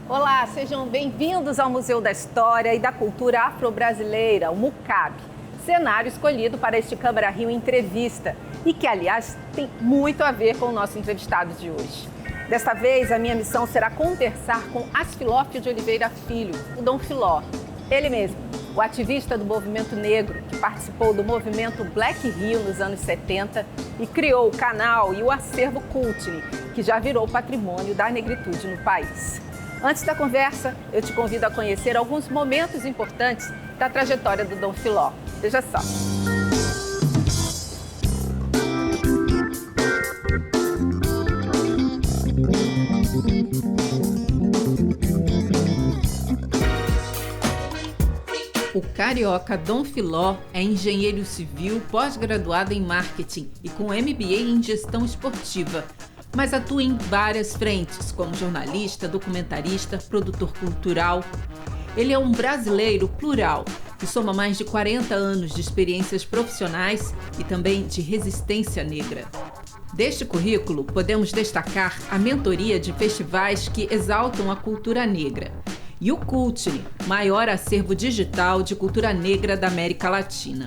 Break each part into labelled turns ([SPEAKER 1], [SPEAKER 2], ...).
[SPEAKER 1] Olá, sejam bem-vindos ao Museu da História e da Cultura Afro-Brasileira, o MUCAB, cenário escolhido para este Câmara Rio Entrevista e que, aliás, tem muito a ver com o nosso entrevistado de hoje. Desta vez, a minha missão será conversar com Asfilófio de Oliveira Filho, o Dom Filó. Ele mesmo, o ativista do movimento negro, que participou do movimento Black Rio nos anos 70 e criou o canal e o acervo Cultne, que já virou patrimônio da negritude no país. Antes da conversa, eu te convido a conhecer alguns momentos importantes da trajetória do Dom Filó. Veja só. O carioca Dom Filó é engenheiro civil, pós-graduado em marketing e com MBA em gestão esportiva, mas atua em várias frentes, como jornalista, documentarista, produtor cultural. Ele é um brasileiro plural, que soma mais de 40 anos de experiências profissionais e também de resistência negra. Deste currículo, podemos destacar a mentoria de festivais que exaltam a cultura negra e o Cultne, maior acervo digital de cultura negra da América Latina.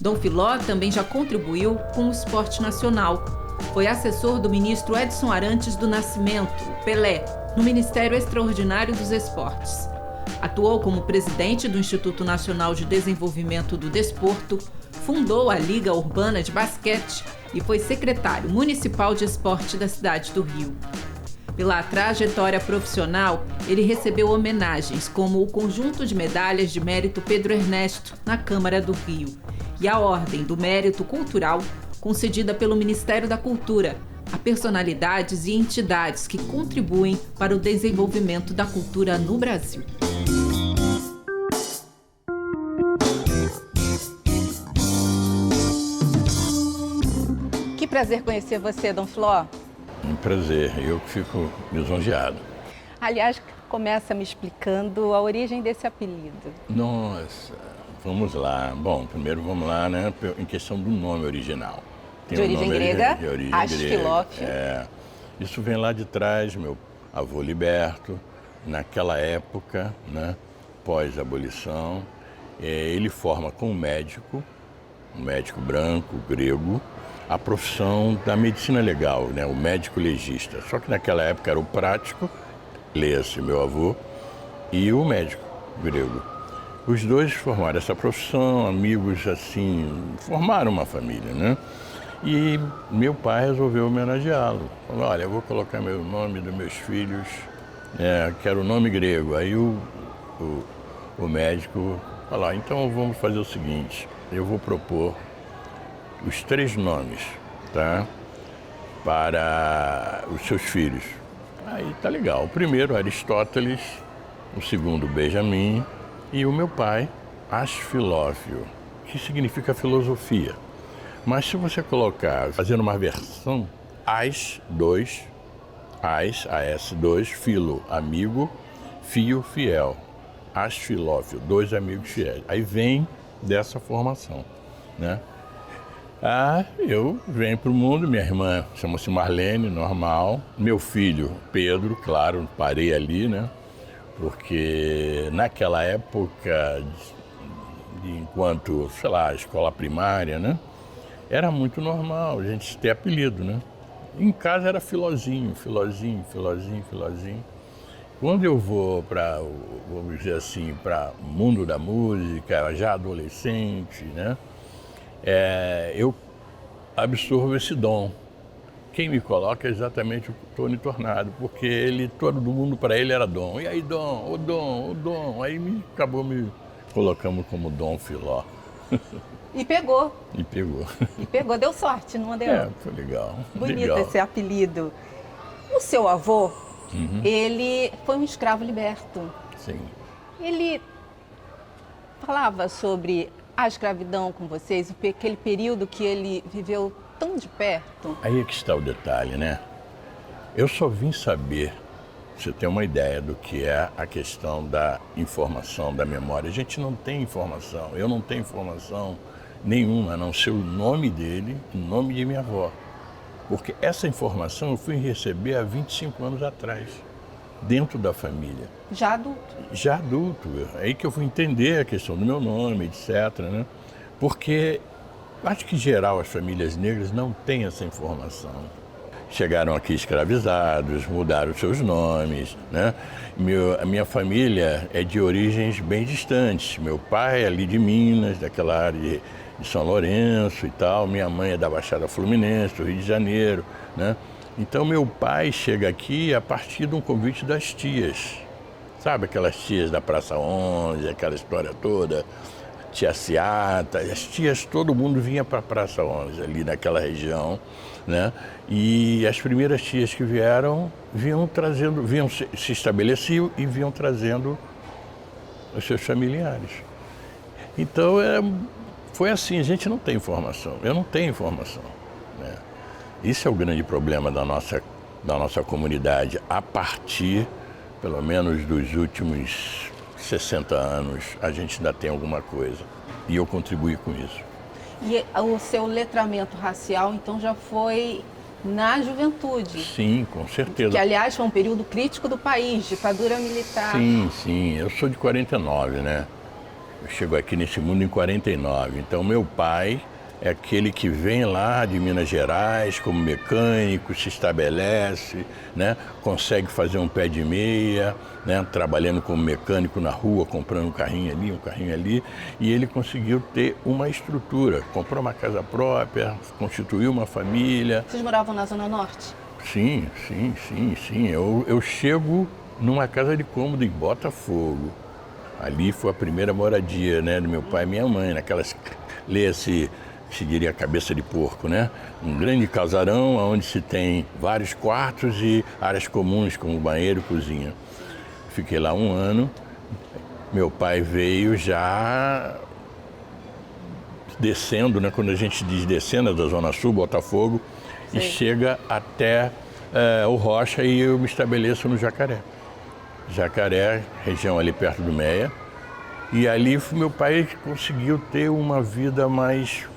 [SPEAKER 1] Dom Filó também já contribuiu com o esporte nacional. Foi assessor do ministro Edson Arantes do Nascimento, Pelé, no Ministério Extraordinário dos Esportes. Atuou como presidente do Instituto Nacional de Desenvolvimento do Desporto, fundou a Liga Urbana de Basquete e foi secretário municipal de esporte da cidade do Rio. Pela trajetória profissional, ele recebeu homenagens como o Conjunto de Medalhas de Mérito Pedro Ernesto, na Câmara do Rio, e a Ordem do Mérito Cultural, concedida pelo Ministério da Cultura a personalidades e entidades que contribuem para o desenvolvimento da cultura no Brasil. Que prazer conhecer você, Dom Filó.
[SPEAKER 2] Um prazer, eu que fico lisonjeado.
[SPEAKER 1] Aliás, começa me explicando a origem desse apelido.
[SPEAKER 2] Nossa, vamos lá. Bom, primeiro vamos lá, né, em questão do nome original. Tem
[SPEAKER 1] de origem grega,
[SPEAKER 2] de origem
[SPEAKER 1] Asfilófio.
[SPEAKER 2] Isso vem lá de trás, meu avô Liberto, naquela época, né, pós-abolição, ele forma com um médico branco, grego, a profissão da medicina legal, né, o médico legista. Só que naquela época era o prático, leia-se meu avô, e o médico grego. Os dois formaram essa profissão, amigos assim, formaram uma família, né? E meu pai resolveu homenageá-lo. Falou, olha, eu vou colocar meu nome dos meus filhos, quero o nome grego. Aí o médico falou, então vamos fazer o seguinte, eu vou propor os 3 nomes, tá? Para os seus filhos. Aí tá legal. O primeiro, Aristóteles, o segundo, Benjamin, e o meu pai, Asfilófio, que significa filosofia. Mas se você colocar, fazendo uma versão, AS2, filo, amigo, fio, fiel. Asfilófio, 2 amigos fiéis. Aí vem dessa formação, né? Eu venho para o mundo, minha irmã chama-se Marlene, normal. Meu filho, Pedro, claro, parei ali, né? Porque naquela época, enquanto, sei lá, escola primária, né? Era muito normal a gente ter apelido, né? Em casa era Filozinho. Quando eu vou para, vamos dizer assim, para o mundo da música, já adolescente, né? Eu absorvo esse dom. Quem me coloca é exatamente o Tony Tornado, porque todo mundo para ele era Dom. E aí, Dom, o Dom. Aí acabou me colocando como Dom Filó.
[SPEAKER 1] E pegou.
[SPEAKER 2] E pegou.
[SPEAKER 1] Deu sorte, não deu?
[SPEAKER 2] Foi legal.
[SPEAKER 1] Bonito
[SPEAKER 2] legal.
[SPEAKER 1] Esse apelido. O seu avô, ele foi um escravo liberto.
[SPEAKER 2] Sim.
[SPEAKER 1] Ele falava sobre a escravidão com vocês, aquele período que ele viveu tão de perto?
[SPEAKER 2] Aí é que está o detalhe, né? Eu só vim saber, você tem uma ideia do que é a questão da informação, da memória. A gente não tem informação, eu não tenho informação nenhuma, a não ser o nome dele, o nome de minha avó. Porque essa informação eu fui receber há 25 anos atrás, dentro da família.
[SPEAKER 1] Já adulto?
[SPEAKER 2] Já adulto. É aí que eu fui entender a questão do meu nome, etc, né? Porque acho que, em geral, as famílias negras não têm essa informação. Chegaram aqui escravizados, mudaram seus nomes, né? A minha família é de origens bem distantes. Meu pai é ali de Minas, daquela área de São Lourenço e tal. Minha mãe é da Baixada Fluminense, do Rio de Janeiro, né? Então, meu pai chega aqui a partir de um convite das tias. Sabe aquelas tias da Praça 11, aquela história toda? Tia Seata, as tias, todo mundo vinha para a Praça 11, ali naquela região, né? E as primeiras tias que vieram, se estabeleciam e vinham trazendo os seus familiares. Então, foi assim, a gente não tem informação, eu não tenho informação, né? Isso é o grande problema da nossa comunidade, a partir, pelo menos, dos últimos 60 anos, a gente ainda tem alguma coisa. E eu contribuí com isso.
[SPEAKER 1] E o seu letramento racial, então, já foi na juventude?
[SPEAKER 2] Sim, com certeza.
[SPEAKER 1] Que, aliás, foi um período crítico do país, ditadura militar.
[SPEAKER 2] Sim. Eu sou de 49, né? Eu chego aqui nesse mundo em 49. Então, meu pai é aquele que vem lá de Minas Gerais como mecânico, se estabelece, né? Consegue fazer um pé de meia, né? Trabalhando como mecânico na rua, comprando um carrinho ali, e ele conseguiu ter uma estrutura, comprou uma casa própria, constituiu uma família.
[SPEAKER 1] Vocês moravam na Zona Norte?
[SPEAKER 2] Sim. Eu chego numa casa de cômodo em Botafogo. Ali foi a primeira moradia, né, do meu pai e minha mãe, naquelas, leia-se, se diria cabeça de porco, né? Um grande casarão onde se tem vários quartos e áreas comuns, como banheiro e cozinha. Fiquei lá 1 ano. Meu pai veio já descendo, né? Quando a gente diz descendo da Zona Sul, Botafogo, e chega até o Rocha, e eu me estabeleço no Jacaré. Jacaré, região ali perto do Meia. E ali meu pai conseguiu ter uma vida mais,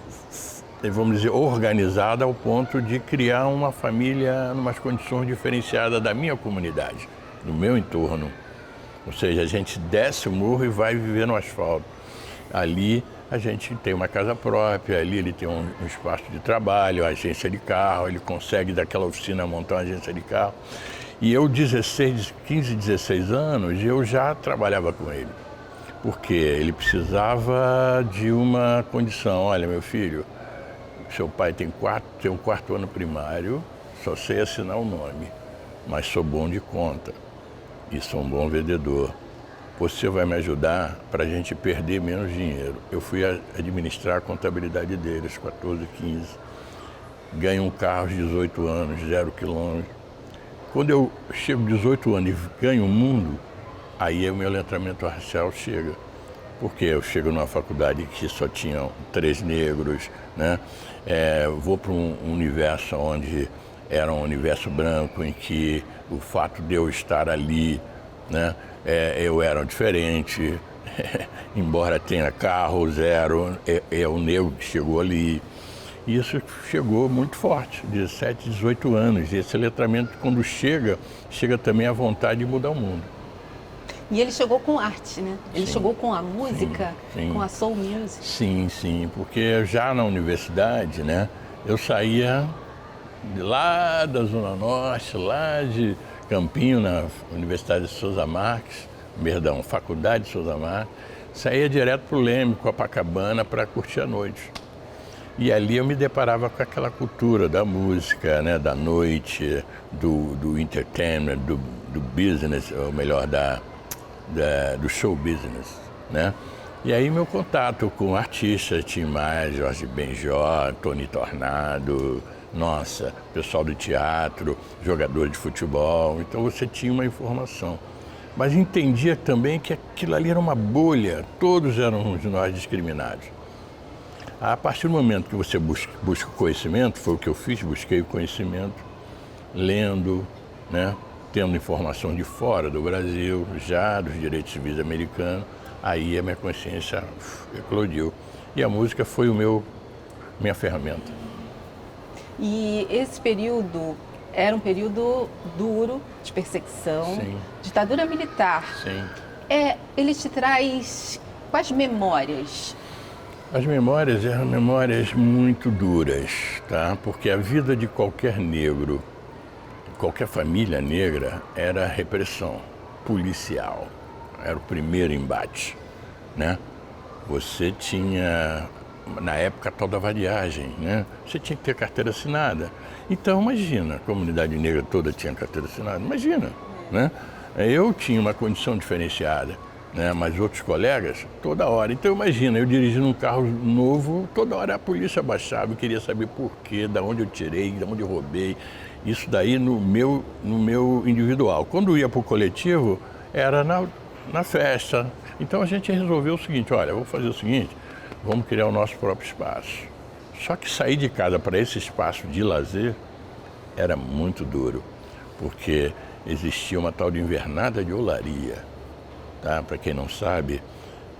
[SPEAKER 2] vamos dizer, organizada, ao ponto de criar uma família em umas condições diferenciadas da minha comunidade, do meu entorno. Ou seja, a gente desce o morro e vai viver no asfalto. Ali a gente tem uma casa própria, ali ele tem um espaço de trabalho, agência de carro, ele consegue daquela oficina montar uma agência de carro. E eu, 15, 16 anos, eu já trabalhava com ele. Porque ele precisava de uma condição. Olha, meu filho, seu pai tem um 4º ano primário, só sei assinar o nome, mas sou bom de conta e sou um bom vendedor. Você vai me ajudar para a gente perder menos dinheiro. Eu fui administrar a contabilidade dele, aos 14, 15. Ganho um carro aos 18 anos, 0 quilômetro. Quando eu chego 18 anos e ganho o mundo, aí o meu letramento racial chega. Porque eu chego numa faculdade que só tinham 3 negros, né? Vou para um universo onde era um universo branco, em que o fato de eu estar ali, né? Eu era diferente, embora tenha carro, 0, é o negro que chegou ali. E isso chegou muito forte, 17, 18 anos. E esse letramento, quando chega também a vontade de mudar o mundo.
[SPEAKER 1] E ele chegou com arte, né? Ele chegou com a música, com a soul music.
[SPEAKER 2] Sim, porque já na universidade, né, eu saía lá da Zona Norte, lá de Campinho, na Universidade de Souza Marques, Faculdade de Souza Marques, saía direto para o Leme, Copacabana, para curtir a noite. E ali eu me deparava com aquela cultura da música, né, da noite, do entertainment, do business, ou melhor, do show business, né? E aí meu contato com artistas, Tim Maia, Jorge Benjó, Tony Tornado, pessoal do teatro, jogador de futebol, então você tinha uma informação. mas entendia também que aquilo ali era uma bolha, todos éramos nós discriminados. A partir do momento que você busca o conhecimento, foi o que eu fiz, busquei o conhecimento, lendo, né, tendo informação de fora do Brasil, já dos direitos civis americanos, aí a minha consciência eclodiu. E a música foi minha ferramenta.
[SPEAKER 1] E esse período era um período duro, de perseguição,
[SPEAKER 2] Sim.
[SPEAKER 1] Ditadura militar.
[SPEAKER 2] Sim.
[SPEAKER 1] Ele te traz quais memórias?
[SPEAKER 2] As memórias eram memórias muito duras, tá? Porque a vida de qualquer negro, qualquer família negra, era repressão policial. Era o primeiro embate, né? Você tinha, na época, a tal da vadiagem, né? Você tinha que ter carteira assinada. Então, imagina, a comunidade negra toda tinha carteira assinada, imagina, né? Eu tinha uma condição diferenciada, né? Mas outros colegas, toda hora. Então, imagina, eu dirigindo um carro novo, toda hora a polícia baixava, eu queria saber por quê, de onde eu tirei, de onde eu roubei. Isso daí no meu individual. Quando ia para o coletivo, era na festa. Então, a gente resolveu o seguinte, olha, vou fazer o seguinte, vamos criar o nosso próprio espaço. Só que sair de casa para esse espaço de lazer era muito duro, porque existia uma tal de invernada de olaria, tá? Para quem não sabe,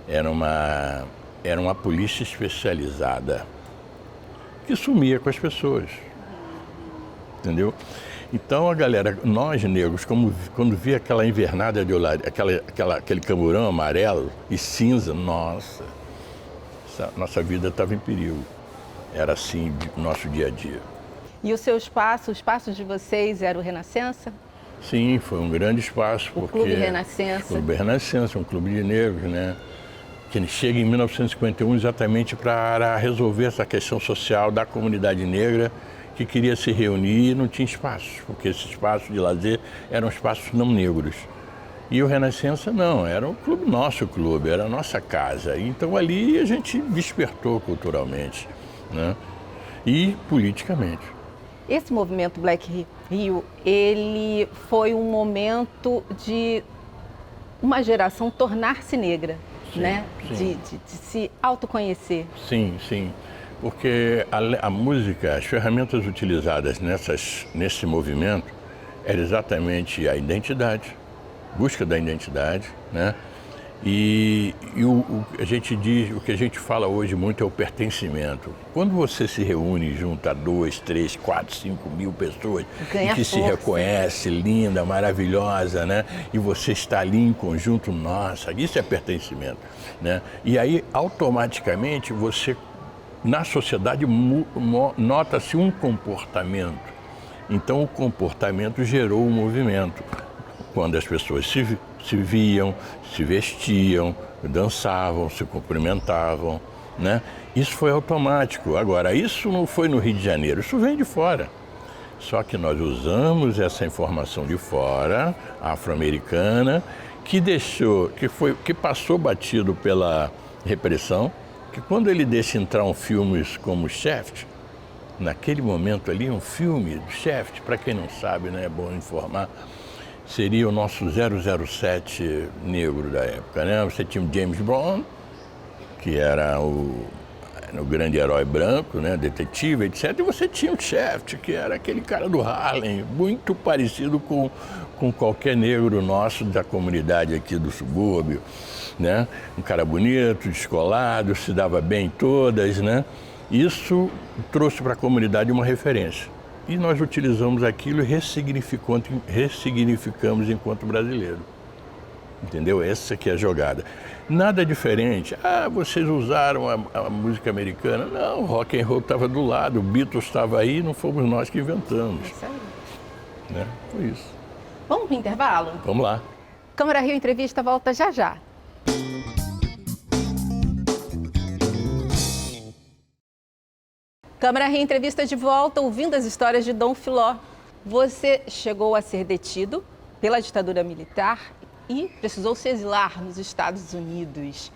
[SPEAKER 2] era uma polícia especializada que sumia com as pessoas, entendeu? Então a galera, nós negros, quando via aquela invernada de olaria, aquele camburão amarelo e cinza, nossa vida estava em perigo. Era assim o nosso dia a dia.
[SPEAKER 1] E o seu espaço, o espaço de vocês era o Renascença?
[SPEAKER 2] Sim, foi um grande espaço.
[SPEAKER 1] O Clube Renascença? O
[SPEAKER 2] Clube Renascença, um clube de negros, né? Que chega em 1951 exatamente para resolver essa questão social da comunidade negra que queria se reunir e não tinha espaços, porque esse espaço de lazer eram espaços não negros. E o Renascença não, era o clube, nosso clube, era a nossa casa. Então ali a gente despertou culturalmente, né? E politicamente.
[SPEAKER 1] Esse movimento Black Rio, ele foi um momento de uma geração tornar-se negra,
[SPEAKER 2] sim,
[SPEAKER 1] né?
[SPEAKER 2] Sim.
[SPEAKER 1] De se autoconhecer.
[SPEAKER 2] Sim, sim. Porque a música, as ferramentas utilizadas nesse movimento era exatamente a identidade, busca da identidade, né? E o que a gente fala hoje muito é o pertencimento. Quando você se reúne junto a 2, 3, 4, 5 mil pessoas e que se reconhece, linda, maravilhosa, né? E você está ali em conjunto, nossa, isso é pertencimento, né? E aí, automaticamente, você, na sociedade, nota-se um comportamento. Então, o comportamento gerou um movimento. Quando as pessoas se viam, se vestiam, dançavam, se cumprimentavam, né? Isso foi automático. Agora, isso não foi no Rio de Janeiro, isso vem de fora. Só que nós usamos essa informação de fora, afro-americana, que passou batido pela repressão, que quando ele deixa entrar filmes como Shaft, naquele momento ali, um filme do Shaft, para quem não sabe, né, é bom informar, seria o nosso 007 negro da época, né? Você tinha o James Bond, que era o grande herói branco, né? Detetive, etc. E você tinha o Shaft, que era aquele cara do Harlem, muito parecido com qualquer negro nosso da comunidade aqui do subúrbio, né? Um cara bonito, descolado, se dava bem em todas, né? Isso trouxe para a comunidade uma referência. E nós utilizamos aquilo e ressignificamos enquanto brasileiro. Entendeu? Essa que é a jogada. Nada diferente. Vocês usaram a música americana. Não, o rock and roll estava do lado, o Beatles estava aí, não fomos nós que inventamos.
[SPEAKER 1] Isso aí.
[SPEAKER 2] Né? Foi isso.
[SPEAKER 1] Vamos para o intervalo?
[SPEAKER 2] Vamos lá.
[SPEAKER 1] Câmara Rio Entrevista volta já já. Câmara Rio Entrevista de volta, ouvindo as histórias de Dom Philó. Você chegou a ser detido pela ditadura militar e precisou se exilar nos Estados Unidos.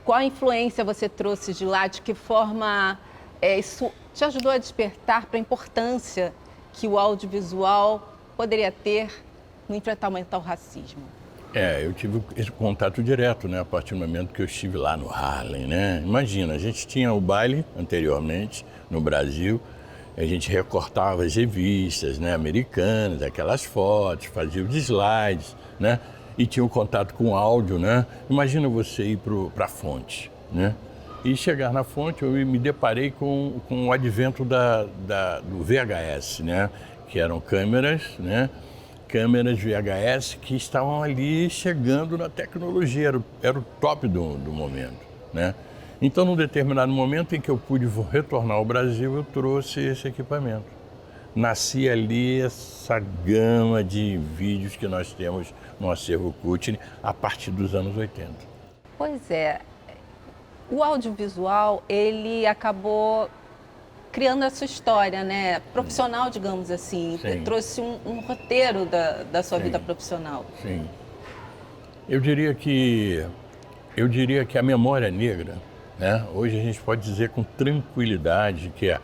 [SPEAKER 1] Qual a influência você trouxe de lá? De que forma isso te ajudou a despertar para a importância que o audiovisual poderia ter no enfrentamento ao racismo?
[SPEAKER 2] Eu tive esse contato direto, né, a partir do momento que eu estive lá no Harlem, né? Imagina, a gente tinha o baile anteriormente no Brasil, a gente recortava as revistas, né, americanas, aquelas fotos, fazia os slides, né? E tinha um contato com o áudio, né? Imagina você ir para a fonte, né? E chegar na fonte, eu me deparei com o advento do VHS, né? Que eram câmeras, né? Câmeras VHS que estavam ali chegando na tecnologia, era o top do momento, né? Então, num determinado momento em que eu pude retornar ao Brasil, eu trouxe esse equipamento. Nascia ali essa gama de vídeos que nós temos no acervo Kutner a partir dos anos 80.
[SPEAKER 3] Pois é, o audiovisual, ele acabou criando a sua história, né? Profissional, digamos assim.
[SPEAKER 2] Sim.
[SPEAKER 3] Trouxe um roteiro da sua vida profissional.
[SPEAKER 2] Sim. Eu diria que a memória negra, né? Hoje a gente pode dizer com tranquilidade que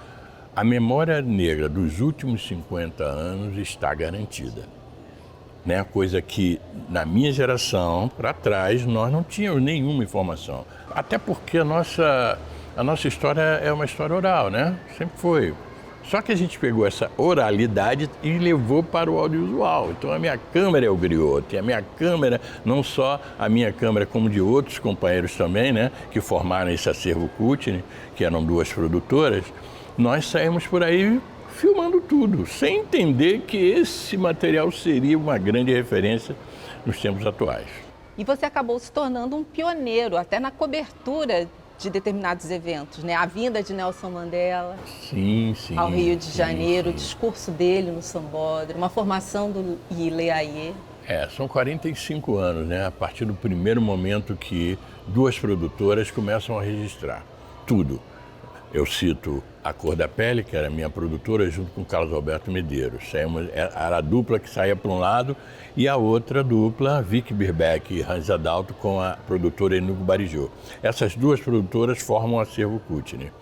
[SPEAKER 2] a memória negra dos últimos 50 anos está garantida. Né? Coisa que na minha geração, para trás, nós não tínhamos nenhuma informação. Até porque a nossa história é uma história oral, né? Sempre foi. Só que a gente pegou essa oralidade e levou para o audiovisual. Então a minha câmera é o griot, a minha câmera, não só a minha câmera, como de outros companheiros também, né? Que formaram esse acervo Kutner, que eram duas produtoras, nós saímos por aí filmando tudo, sem entender que esse material seria uma grande referência nos tempos atuais.
[SPEAKER 3] E você acabou se tornando um pioneiro, até na cobertura de determinados eventos, né? A vinda de Nelson Mandela ao Rio de Janeiro, o discurso dele no Sambódromo, a formação do Ileaie.
[SPEAKER 2] São 45 anos, né? A partir do primeiro momento que duas produtoras começam a registrar tudo. Eu cito A Cor da Pele, que era a minha produtora, junto com Carlos Alberto Medeiros. Era a dupla que saía para um lado e a outra dupla, Vicky Birbeck e Hans Adalto, com a produtora Enugo Barijô. Essas duas produtoras formam o acervo Kutner.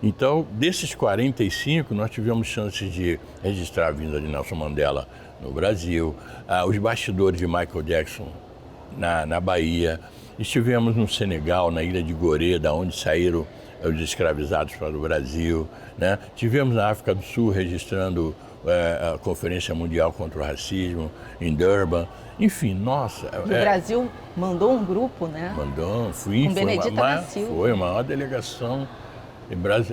[SPEAKER 2] Então, desses 45, nós tivemos chances de registrar a vinda de Nelson Mandela no Brasil, os bastidores de Michael Jackson na Bahia. Estivemos no Senegal, na ilha de Gorée, da onde saíram os escravizados para o Brasil, né? Tivemos na África do Sul registrando a Conferência Mundial contra o Racismo em Durban. Enfim, nossa...
[SPEAKER 3] O Brasil mandou um grupo, né?
[SPEAKER 2] Fui.
[SPEAKER 3] Com Benedita da Silva.
[SPEAKER 2] Foi a maior delegação.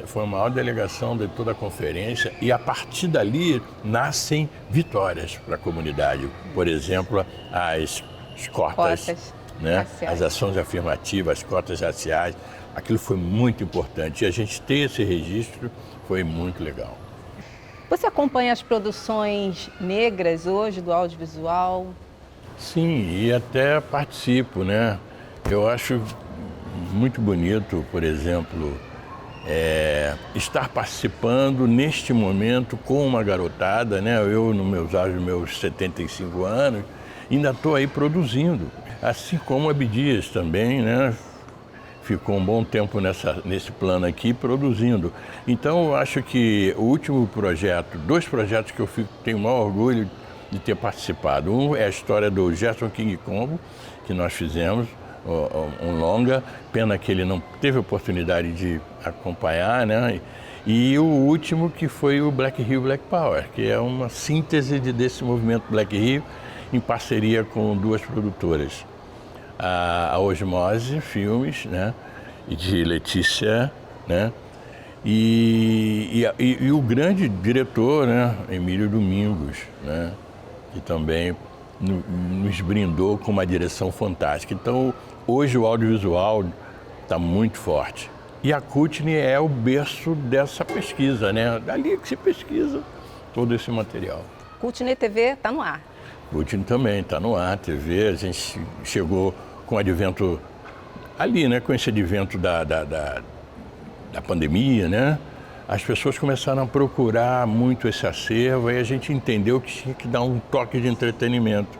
[SPEAKER 2] Foi a maior delegação de toda a conferência e a partir dali nascem vitórias para a comunidade. Por exemplo, as cotas, né? As ações afirmativas, as cotas raciais. Aquilo foi muito importante e a gente ter esse registro foi muito legal.
[SPEAKER 3] Você acompanha as produções negras hoje do audiovisual?
[SPEAKER 2] Sim, e até participo, né? Eu acho muito bonito, por exemplo, estar participando neste momento com uma garotada, né? Eu, nos meus 75 anos, ainda estou aí produzindo. Assim como a Abdias também, né? Ficou um bom tempo nesse plano aqui produzindo. Então, eu acho que o último projeto, dois projetos que eu tenho o maior orgulho de ter participado. Um é a história do Gerson King Kong, que nós fizemos, um longa, pena que ele não teve oportunidade de acompanhar, né? E o último que foi o Black Rio Black Power, que é uma síntese desse movimento Black Rio em parceria com duas produtoras. A Osmose Filmes, né? E de Letícia, né? E o grande diretor, né? Emílio Domingos, né? Que também nos brindou com uma direção fantástica. Então, hoje o audiovisual está muito forte. E a Kutner é o berço dessa pesquisa, né? Dali que se pesquisa todo esse material.
[SPEAKER 3] Kutner TV está no ar.
[SPEAKER 2] Kutner também está no ar, TV. A gente chegou com o advento ali, né? Com esse advento da pandemia, né? As pessoas começaram a procurar muito esse acervo e a gente entendeu que tinha que dar um toque de entretenimento.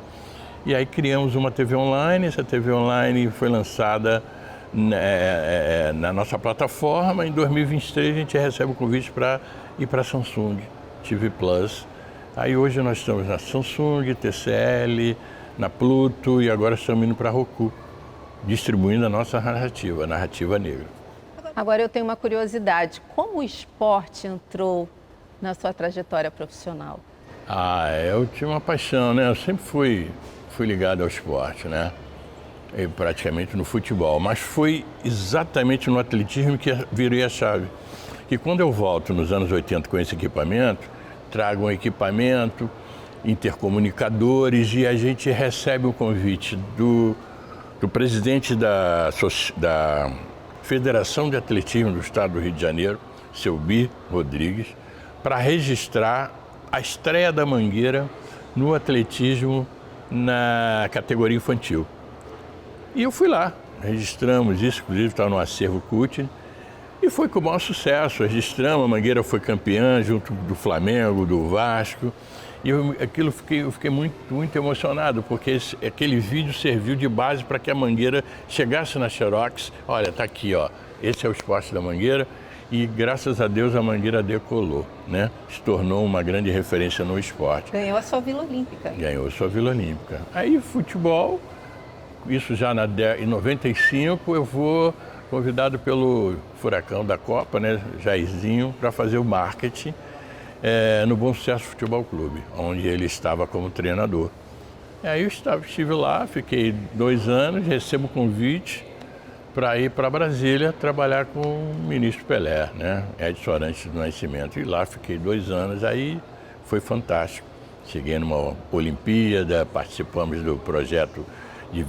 [SPEAKER 2] E aí criamos uma TV online, essa TV online foi lançada na nossa plataforma. Em 2023 a gente recebe o convite para ir para a Samsung TV Plus. Aí hoje nós estamos na Samsung, TCL, na Pluto e agora estamos indo para a Roku, distribuindo a nossa narrativa, a narrativa negra.
[SPEAKER 3] Agora eu tenho uma curiosidade, como o esporte entrou na sua trajetória profissional?
[SPEAKER 2] Eu tinha uma paixão, né? Eu sempre fui ligado ao esporte, né? E praticamente no futebol, mas foi exatamente no atletismo que virei a chave. E quando eu volto nos anos 80 com esse equipamento, trago um equipamento, intercomunicadores, e a gente recebe o convite do presidente da Federação de Atletismo do Estado do Rio de Janeiro, seu Bi Rodrigues, para registrar a estreia da Mangueira no atletismo na categoria infantil. E eu fui lá, registramos isso, inclusive estava no acervo CUT, e foi com o maior sucesso. Registramos, a Mangueira foi campeã junto do Flamengo, do Vasco, e eu fiquei muito emocionado, porque aquele vídeo serviu de base para que a Mangueira chegasse na Xerox. Olha, está aqui, ó, esse é o esporte da Mangueira, e graças a Deus a Mangueira decolou, né? Se tornou uma grande referência no esporte.
[SPEAKER 3] Ganhou a sua Vila Olímpica.
[SPEAKER 2] Ganhou a sua Vila Olímpica. Aí futebol, isso já em 95, eu vou convidado pelo Furacão da Copa, né, Jairzinho, para fazer o marketing no Bom Sucesso Futebol Clube, onde ele estava como treinador. E aí eu estive lá, fiquei 2 anos, recebo convite para ir para Brasília trabalhar com o ministro Pelé, né, Edson Arantes do Nascimento. E lá fiquei 2 anos, aí foi fantástico. Cheguei numa Olimpíada, participamos do projeto de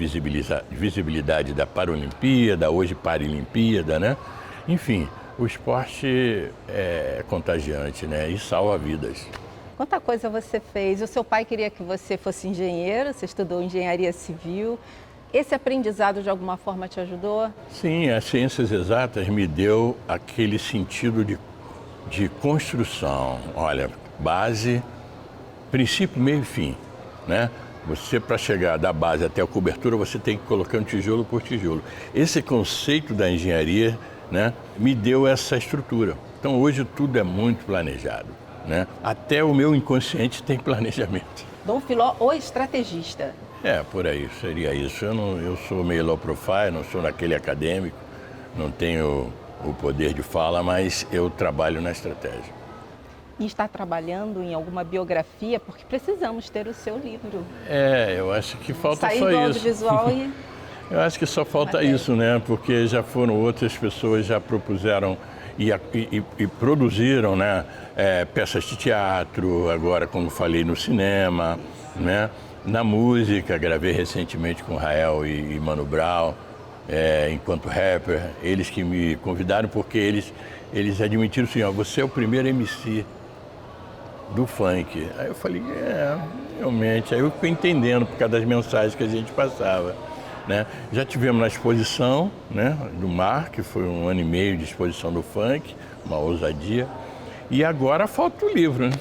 [SPEAKER 2] visibilidade da Paralimpíada, hoje Paralimpíada, né? Enfim, o esporte é contagiante, né? E salva vidas.
[SPEAKER 3] Quanta coisa você fez. O seu pai queria que você fosse engenheiro, você estudou engenharia civil. Esse aprendizado de alguma forma te ajudou?
[SPEAKER 2] Sim, as ciências exatas me deu aquele sentido de construção. Olha, base, princípio, meio e fim, né? Você, para chegar da base até a cobertura, você tem que colocar um tijolo por tijolo. Esse conceito da engenharia, né, me deu essa estrutura. Então, hoje tudo é muito planejado, né? Até o meu inconsciente tem planejamento.
[SPEAKER 3] Dom Filó, o estrategista.
[SPEAKER 2] Por aí, seria isso. Eu sou meio low profile, não sou naquele acadêmico, não tenho o poder de fala, mas eu trabalho na estratégia.
[SPEAKER 3] E está trabalhando em alguma biografia, porque precisamos ter o seu livro.
[SPEAKER 2] Eu acho que falta
[SPEAKER 3] Sair
[SPEAKER 2] só
[SPEAKER 3] do
[SPEAKER 2] isso.
[SPEAKER 3] audiovisual e...
[SPEAKER 2] Eu acho que só falta isso, né? Porque já foram outras pessoas, já propuseram e produziram, né? Peças de teatro, agora, como falei, no cinema, né? Na música, gravei recentemente com Rael e Mano Brown, enquanto rapper. Eles que me convidaram porque eles admitiram assim, ó, você é o primeiro MC do funk. Aí eu falei, realmente. Aí eu fui entendendo por causa das mensagens que a gente passava, né? Já tivemos na exposição, né, do Mar, que foi 1 ano e meio de exposição do funk, uma ousadia. E agora falta o livro, né?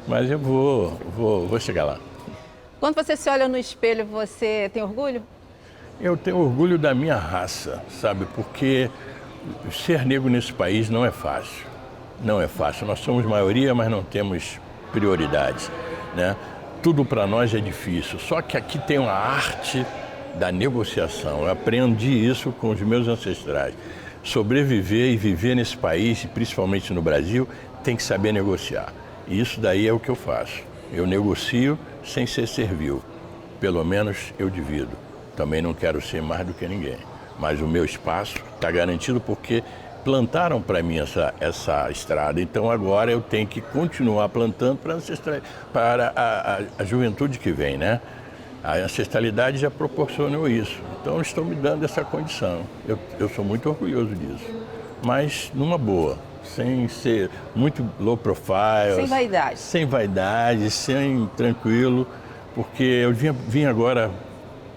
[SPEAKER 2] Mas eu vou chegar lá.
[SPEAKER 3] Quando você se olha no espelho, você tem orgulho?
[SPEAKER 2] Eu tenho orgulho da minha raça, sabe? Porque ser negro nesse país não é fácil. Não é fácil. Nós somos maioria, mas não temos prioridades, né? Tudo para nós é difícil. Só que aqui tem uma arte da negociação. Eu aprendi isso com os meus ancestrais. Sobreviver e viver nesse país, principalmente no Brasil, tem que saber negociar. E isso daí é o que eu faço. Eu negocio sem ser servil. Pelo menos eu divido. Também não quero ser mais do que ninguém. Mas o meu espaço está garantido porque plantaram para mim essa estrada. Então agora eu tenho que continuar plantando para a juventude que vem, né? A ancestralidade já proporcionou isso. Então estou me dando essa condição. Eu sou muito orgulhoso disso. Mas numa boa, sem ser muito low profile.
[SPEAKER 3] Sem vaidade.
[SPEAKER 2] Sem vaidade, sem tranquilo. Porque eu vim agora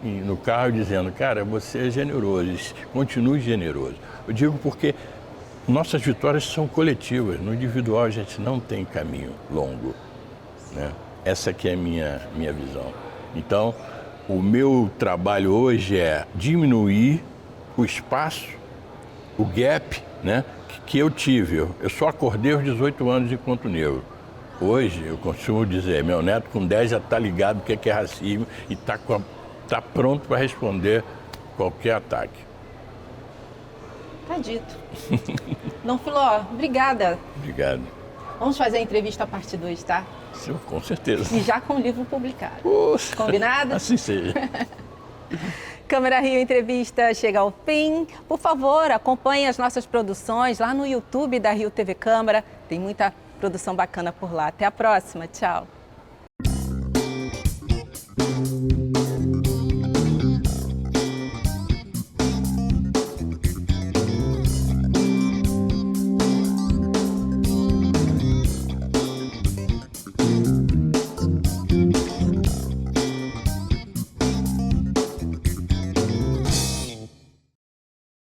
[SPEAKER 2] no carro dizendo, cara, você é generoso, continue generoso. Eu digo porque nossas vitórias são coletivas, no individual a gente não tem caminho longo, né? Essa aqui é a minha visão. Então, o meu trabalho hoje é diminuir o espaço, o gap, né, que eu tive. Eu só acordei aos 18 anos enquanto negro. Hoje, eu costumo dizer, meu neto com 10 já está ligado o que é racismo e está pronto para responder qualquer ataque.
[SPEAKER 3] Tá dito. Dom Filó, obrigada.
[SPEAKER 2] Obrigado.
[SPEAKER 3] Vamos fazer a entrevista parte 2, tá?
[SPEAKER 2] Sim, com certeza.
[SPEAKER 3] E já com o livro publicado.
[SPEAKER 2] Poxa,
[SPEAKER 3] combinado?
[SPEAKER 2] Assim seja.
[SPEAKER 3] Câmara Rio Entrevista chega ao fim. Por favor, acompanhe as nossas produções lá no YouTube da Rio TV Câmara. Tem muita produção bacana por lá. Até a próxima. Tchau.